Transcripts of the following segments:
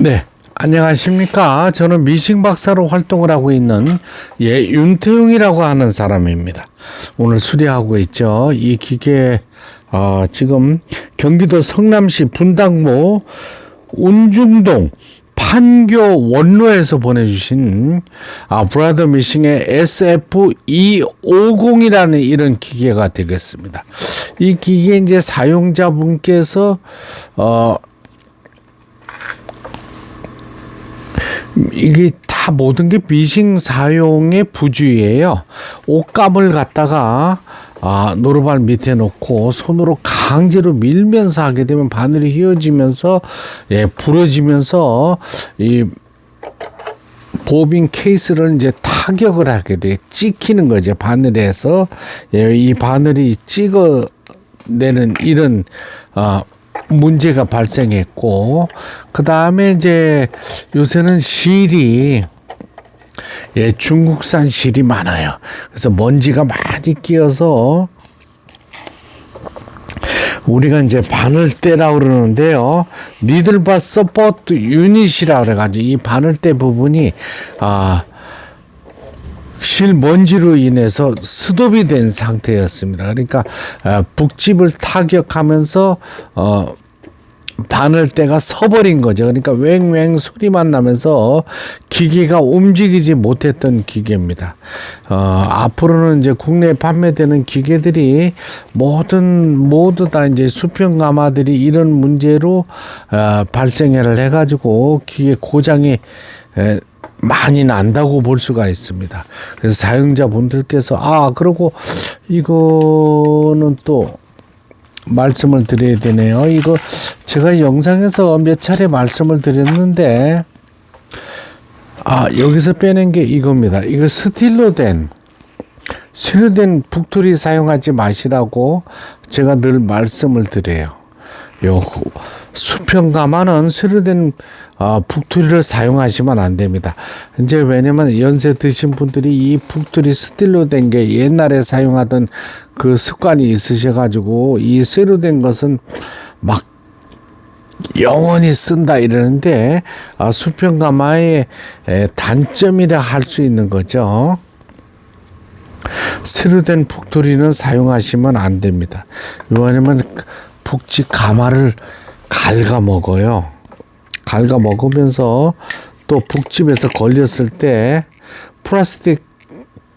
네, 안녕하십니까. 저는 미싱 박사로 활동을 하고 있는 윤태용이라고 하는 사람입니다. 오늘 수리하고 있죠. 이 기계 지금 경기도 성남시 분당구 운중동 판교 원로에서 보내주신 브라더 미싱의 SF250이라는 이런 기계가 되겠습니다. 이 기계 이제 사용자분께서 이게 다 모든 게 미싱 사용의 부주의예요. 옷감을 갖다가 노루발 밑에 놓고 손으로 강제로 밀면서 하게 되면 바늘이 휘어지면서 부러지면서 이 보빈 케이스를 이제 타격을 하게 돼 찍히는 거죠. 바늘에서 이 바늘이 찍어내는 이런 문제가 발생했고, 그 다음에 이제 요새는 실이 중국산 실이 많아요. 그래서 먼지가 많이 끼어서 우리가 이제 바늘대라고 그러는데요. 니들바 서포트 유닛이라고 그래가지고 이 바늘대 부분이 실 먼지로 인해서 스톱이 된 상태였습니다. 그러니까 북집을 타격하면서 바늘대가 서버린 거죠. 그러니까 웽웽 소리만 나면서 기계가 움직이지 못했던 기계입니다. 앞으로는 이제 국내에 판매되는 기계들이 모두 다 이제 수평 가마들이 이런 문제로 발생을 해가지고 기계 고장이 많이 난다고 볼 수가 있습니다. 그래서 사용자분들께서 그리고 이거는 또 말씀을 드려야 되네요. 이거 제가 영상에서 몇 차례 말씀을 드렸는데 여기서 빼낸 게 이겁니다. 이거 스틸로 된 북툴이 사용하지 마시라고 제가 늘 말씀을 드려요. 수평 가마는 수료된 북투리를 사용하시면 안 됩니다. 이제 왜냐면 연세 드신 분들이 이 북투리 스틸로 된 게 옛날에 사용하던 그 습관이 있으셔가지고 이 쇠로된 것은 막 영원히 쓴다 이러는데 수평 가마의 단점이라 할 수 있는 거죠. 쇠로된 북투리는 사용하시면 안 됩니다. 왜냐면 북집 가마를 갉아먹어요. 갉아먹으면서 또 북집에서 걸렸을 때 플라스틱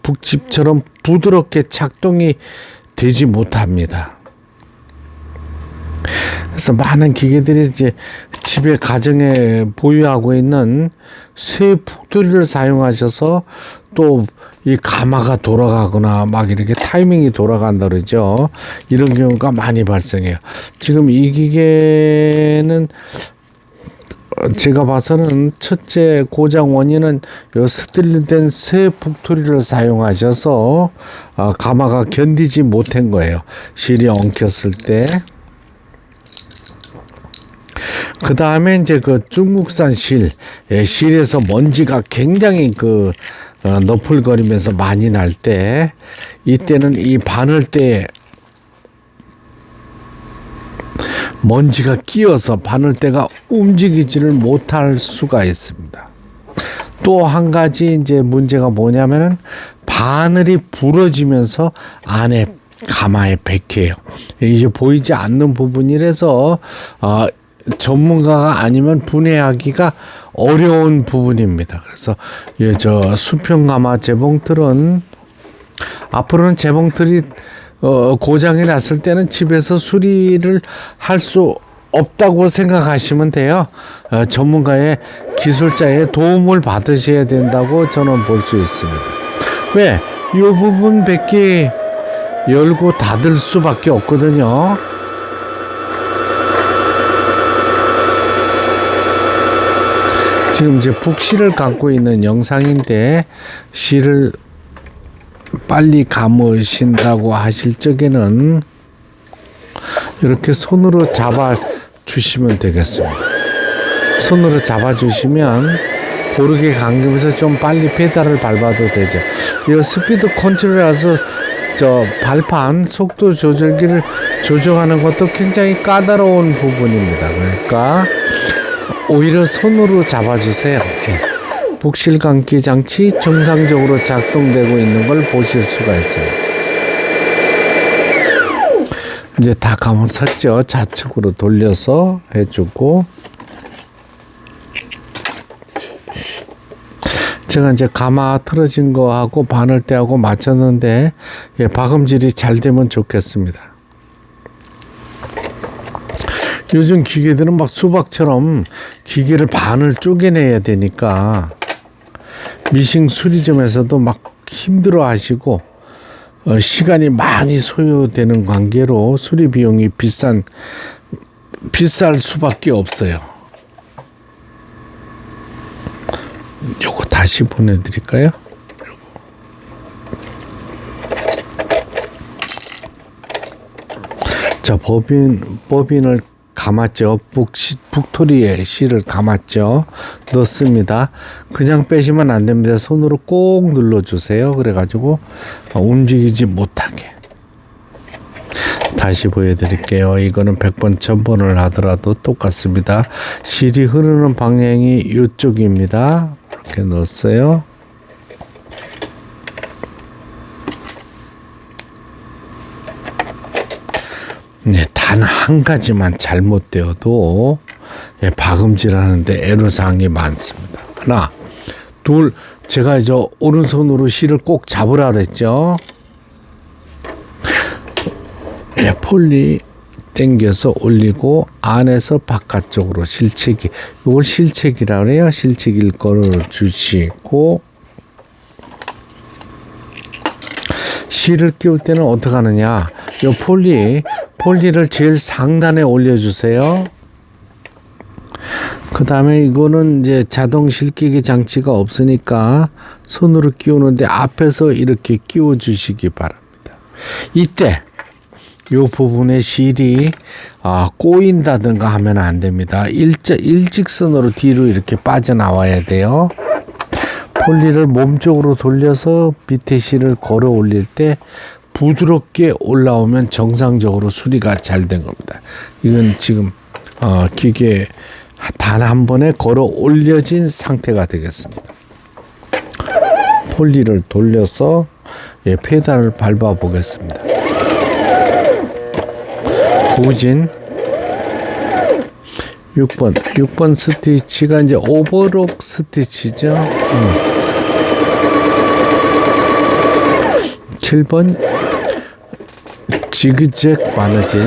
북집처럼 부드럽게 작동이 되지 못합니다. 그래서 많은 기계들이 이제 집에 가정에 보유하고 있는 쇠 북투리를 사용하셔서 또 이 가마가 돌아가거나 막 이렇게 타이밍이 돌아간다 그러죠. 이런 경우가 많이 발생해요. 지금 이 기계는 제가 봐서는 첫째 고장 원인은 요 스틸된 쇠 북투리를 사용하셔서 가마가 견디지 못한 거예요. 실이 엉켰을 때. 그 다음에 이제 그 중국산 실에서 먼지가 굉장히 너풀거리면서 많이 날 때, 이때는 이 바늘대에 먼지가 끼어서 바늘대가 움직이지를 못할 수가 있습니다. 또 한 가지 이제 문제가 뭐냐면은 바늘이 부러지면서 안에 가마에 박혀요. 이제 보이지 않는 부분이라서 전문가가 아니면 분해하기가 어려운 부분입니다. 그래서 수평 가마 재봉틀은 앞으로는 재봉틀이 고장이 났을 때는 집에서 수리를 할 수 없다고 생각하시면 돼요. 전문가의 기술자의 도움을 받으셔야 된다고 저는 볼 수 있습니다. 왜? 이 부분 밖에 열고 닫을 수밖에 없거든요. 지금 이제 북실을 감고 있는 영상인데 실을 빨리 감으신다고 하실 적에는 이렇게 손으로 잡아 주시면 되겠습니다. 손으로 잡아 주시면 고르게 감기면서 좀 빨리 페달을 밟아도 되죠. 이 스피드 컨트롤이라서 발판 속도 조절기를 조정하는 것도 굉장히 까다로운 부분입니다. 그러니까 오히려 손으로 잡아주세요. 예. 북실 감기 장치 정상적으로 작동되고 있는 걸 보실 수가 있어요. 이제 다 감았었죠. 좌측으로 돌려서 해주고, 제가 이제 가마 틀어진 거하고 바늘대하고 맞췄는데, 예, 박음질이 잘 되면 좋겠습니다. 요즘 기계들은 막 수박처럼 기계를 반을 쪼개내야 되니까 미싱 수리점에서도 막 힘들어 하시고, 시간이 많이 소요되는 관계로 수리 비용이 비쌀 수밖에 없어요. 요거 다시 보내드릴까요? 자, 법인을 감았죠. 북토리에 실을 감았죠. 넣습니다. 그냥 빼시면 안 됩니다. 손으로 꼭 눌러주세요. 그래가지고 움직이지 못하게. 다시 보여드릴게요. 이거는 100번, 1000번을 하더라도 똑같습니다. 실이 흐르는 방향이 이쪽입니다. 이렇게 넣었어요. 네, 단 한 가지만 잘못되어도, 예, 박음질 하는데 애로사항이 많습니다. 하나, 둘, 제가 오른손으로 실을 꼭 잡으라 그랬죠. 예, 폴리 당겨서 올리고 안에서 바깥쪽으로 실체기, 이걸 실체기라 그래요. 실체기를 걸어주시고, 실을 끼울 때는 어떻게 하느냐, 요 폴리를 제일 상단에 올려주세요. 그 다음에 이거는 이제 자동 실끼기 장치가 없으니까 손으로 끼우는데 앞에서 이렇게 끼워 주시기 바랍니다. 이때 요 부분에 실이 꼬인다든가 하면 안 됩니다. 일직선으로 뒤로 이렇게 빠져나와야 돼요. 폴리를 몸쪽으로 돌려서 밑에 실을 걸어 올릴 때 부드럽게 올라오면 정상적으로 수리가 잘 된 겁니다. 이건 지금 기계 단 한 번에 걸어 올려진 상태가 되겠습니다. 폴리를 돌려서, 예, 페달을 밟아 보겠습니다. 후진 6번 스티치가 이제 오버록 스티치죠. 7번 지그잭 바느질,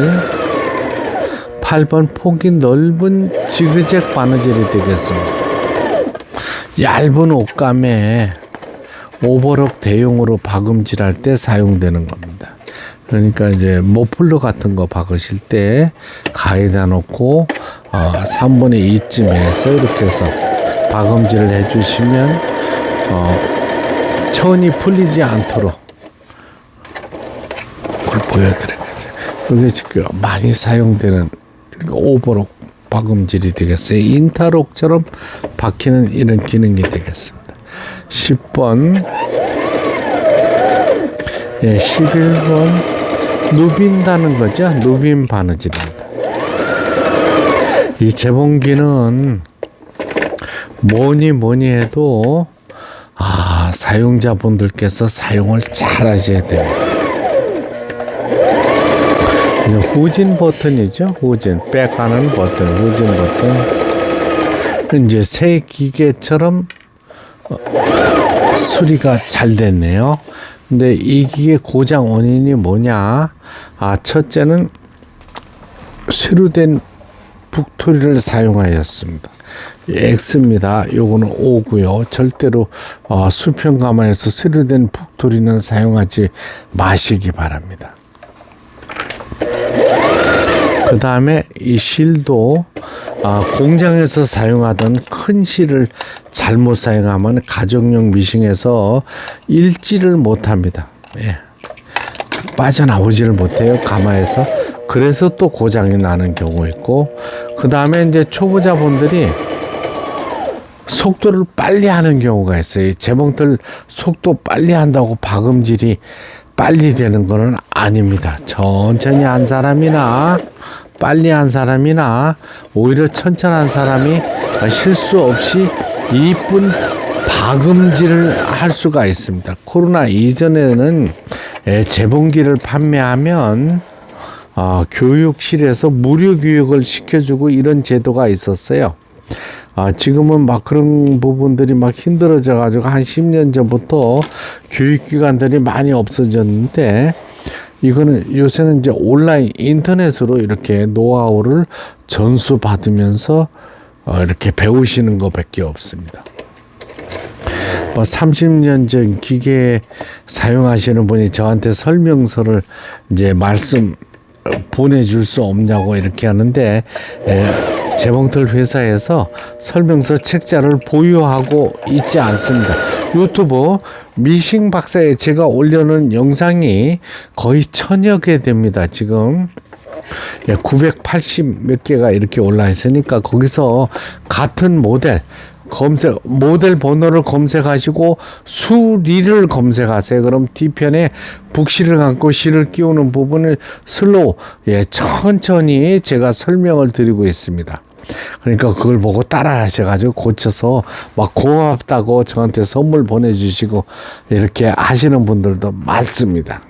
8번 폭이 넓은 지그잭 바느질이 되겠습니다. 얇은 옷감에 오버록 대용으로 박음질할 때 사용되는 겁니다. 그러니까 이제 머플러 같은 거 박으실 때 가에다 놓고 3분의 2쯤에서 이렇게 해서 박음질을 해주시면 천이 풀리지 않도록, 그걸 보여드려야죠. 이게 지금 많이 사용되는 오버록 박음질이 되겠어요. 인타록처럼 박히는 이런 기능이 되겠습니다. 10번, 예, 11번 누빈다는 거죠. 누빈 바느질입니다. 이 재봉기는 뭐니 해도 사용자분들께서 사용을 잘 하셔야 돼요. 후진 버튼이죠. 후진, 백하는 버튼, 후진 버튼. 이제 새 기계처럼 수리가 잘 됐네요. 근데 이 기계 고장 원인이 뭐냐? 첫째는 새로 된 북토리를 사용하였습니다. X입니다. 요거는 O고요. 절대로 수평 가마에서 새로 된 북토리는 사용하지 마시기 바랍니다. 그 다음에 이 실도 공장에서 사용하던 큰 실을 잘못 사용하면 가정용 미싱에서 일지를 못합니다. 예. 빠져나오지를 못해요, 가마에서. 그래서 또 고장이 나는 경우 있고, 그 다음에 이제 초보자분들이 속도를 빨리 하는 경우가 있어요. 재봉틀 속도 빨리 한다고 박음질이 빨리 되는 거는 아닙니다. 천천히 한 사람이나 빨리 한 사람이나 오히려 천천한 사람이 실수 없이 이쁜 박음질을 할 수가 있습니다. 코로나 이전에는 재봉기를 판매하면 교육실에서 무료 교육을 시켜주고 이런 제도가 있었어요. 지금은 막 그런 부분들이 막 힘들어져 가지고 한 10년 전부터 교육기관들이 많이 없어졌는데, 이거는 요새는 이제 온라인 인터넷으로 이렇게 노하우를 전수 받으면서 이렇게 배우시는 것밖에 없습니다. 30년 전 기계 사용하시는 분이 저한테 설명서를 이제 보내줄 수 없냐고 이렇게 하는데, 재봉틀 회사에서 설명서 책자를 보유하고 있지 않습니다. 유튜브 미싱 박사에 제가 올려놓은 영상이 거의 1000여 개 됩니다. 지금 980 몇 개가 이렇게 올라 있으니까 거기서 같은 모델 번호를 검색하시고 수리를 검색하세요. 그럼 뒤편에 북실을 감고 실을 끼우는 부분을 슬로우 천천히 제가 설명을 드리고 있습니다. 그러니까 그걸 보고 따라 하셔가지고 고쳐서 막 고맙다고 저한테 선물 보내주시고 이렇게 하시는 분들도 많습니다.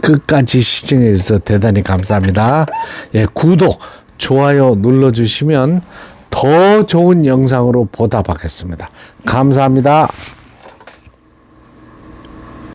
끝까지 시청해 주셔서 대단히 감사합니다. 구독, 좋아요 눌러주시면 더 좋은 영상으로 보답하겠습니다. 감사합니다.